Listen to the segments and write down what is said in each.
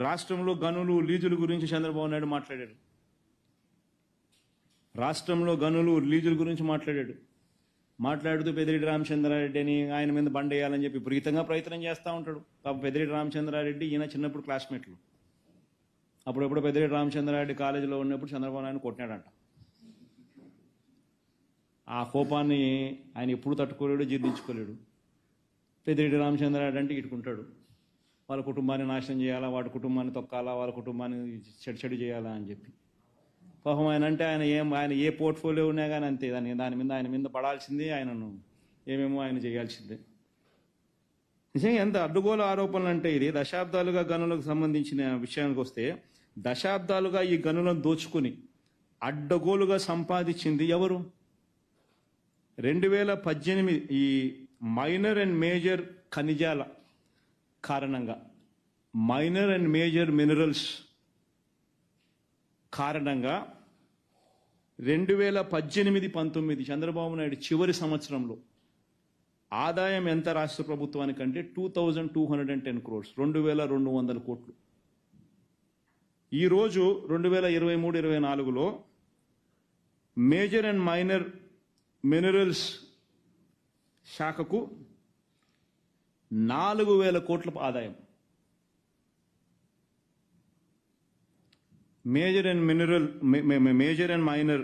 రాష్ట్రంలో గనులు లీజుల గురించి చంద్రబాబు నాయుడు మాట్లాడాడు. రాష్ట్రంలో గనులు లీజుల గురించి మాట్లాడుతూ పెద్దిరెడ్డి రామచంద్రారెడ్డి అని ఆయన మీద బండ వేయాలని చెప్పి విపరీతంగా ప్రయత్నం చేస్తూ ఉంటాడు. పెద్దిరెడ్డి రామచంద్రారెడ్డి ఈయన చిన్నప్పుడు క్లాస్మేట్లు. అప్పుడెప్పుడు పెద్దిరెడ్డి రామచంద్రారెడ్డి కాలేజీలో ఉన్నప్పుడు చంద్రబాబు నాయుడు కొట్టినాడంట. ఆ కోపాన్ని ఆయన ఎప్పుడు తట్టుకోలేడు, జీర్ణించుకోలేడు. పెద్దిరెడ్డి రామచంద్రారెడ్డి అంటే ఇటుకుంటాడు, వాళ్ళ కుటుంబాన్ని నాశనం చేయాలా, వాడి కుటుంబాన్ని తొక్కాలా, వాళ్ళ కుటుంబాన్ని చెడు చేయాలా అని చెప్పి. పాపం ఆయన అంటే ఆయన ఏ పోర్ట్ఫోలియో ఉన్నా కానీ అంతే, ఆయన మీద పడాల్సిందే, ఆయనను ఏమేమో ఆయన చేయాల్సిందే. నిజంగా ఎంత అడ్డుగోలు ఆరోపణలు అంటే ఇది. దశాబ్దాలుగా గనులకు సంబంధించిన విషయానికి వస్తే, దశాబ్దాలుగా ఈ గనులను దోచుకుని అడ్డగోలుగా సంపాదించింది ఎవరు? 2018 ఈ మైనర్ అండ్ మేజర్ ఖనిజాల కారణంగా, మైనర్ అండ్ మేజర్ మినరల్స్ కారణంగా 2018-19 చంద్రబాబు నాయుడు చివరి సంవత్సరంలో ఆదాయం ఎంత రాష్ట్ర ప్రభుత్వానికంటే 2210 crores, 2200 కోట్లు. ఈరోజు 2023-24లో మేజర్ అండ్ మైనర్ మినరల్స్ శాఖకు 4000 కోట్ల ఆదాయం. మేజర్ అండ్ మైనర్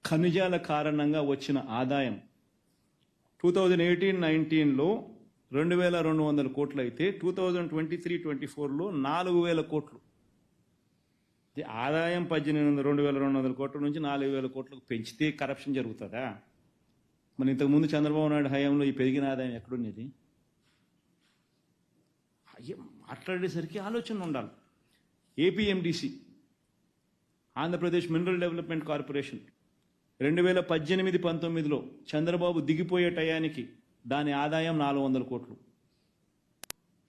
ఖనిజాల కారణంగా వచ్చిన ఆదాయం 2018-19లో 2200 కోట్లు అయితే 2023-24లో 4000 కోట్లు. ఆదాయం 2200 కోట్ల నుంచి 4000 కోట్లకు పెంచితే కరప్షన్ జరుగుతుందా? మరి ఇంతకుముందు చంద్రబాబు నాయుడు హయాంలో ఈ పెరిగిన ఆదాయం ఎక్కడున్నది? మాట్లాడేసరికి ఆలోచన ఉండాలి. APMDC, Andhra Pradesh mineral development corporation 2018-19లో చంద్రబాబు దిగిపోయే టయానికి దాని ఆదాయం 400 కోట్లు.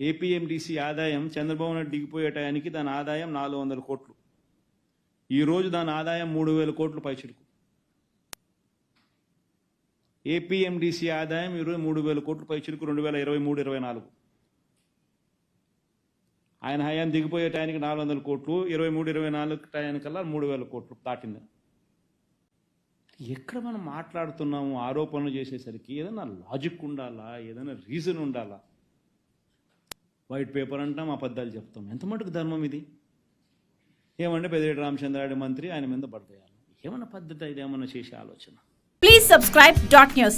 ఏపీఎండిసి ఆదాయం చంద్రబాబు నాయుడు దిగిపోయే టయానికి దాని ఆదాయం 400 కోట్లు. ఈరోజు దాని ఆదాయం 3000 కోట్లు పైచిలుకు. ఏపీఎండిసి ఆదాయం ఈరోజు 3000 కోట్లు పైచిలుకు 2023-24. ఆయన హయాం దిగిపోయే టయానికి 400 కోట్లు, 23-24 టయానికల్లా 3000 కోట్లు దాటింది. ఎక్కడ మనం మాట్లాడుతున్నాము? ఆరోపణలు చేసేసరికి ఏదైనా లాజిక్ ఉండాలా, ఏదైనా రీజన్ ఉండాలా? వైట్ పేపర్ అంటాం, అబద్ధాలు చెప్తాం. ఎంత మటుకు ధర్మం ఇది? ఏమంటే పెద్దిరెడ్డి రామచంద్రారెడ్డి మంత్రి, ఆయన మీద పడతాయాలి. ఏమన్నా పద్ధతి, ఇది ఏమన్నా చేసే ఆలోచన? Please subscribe .news.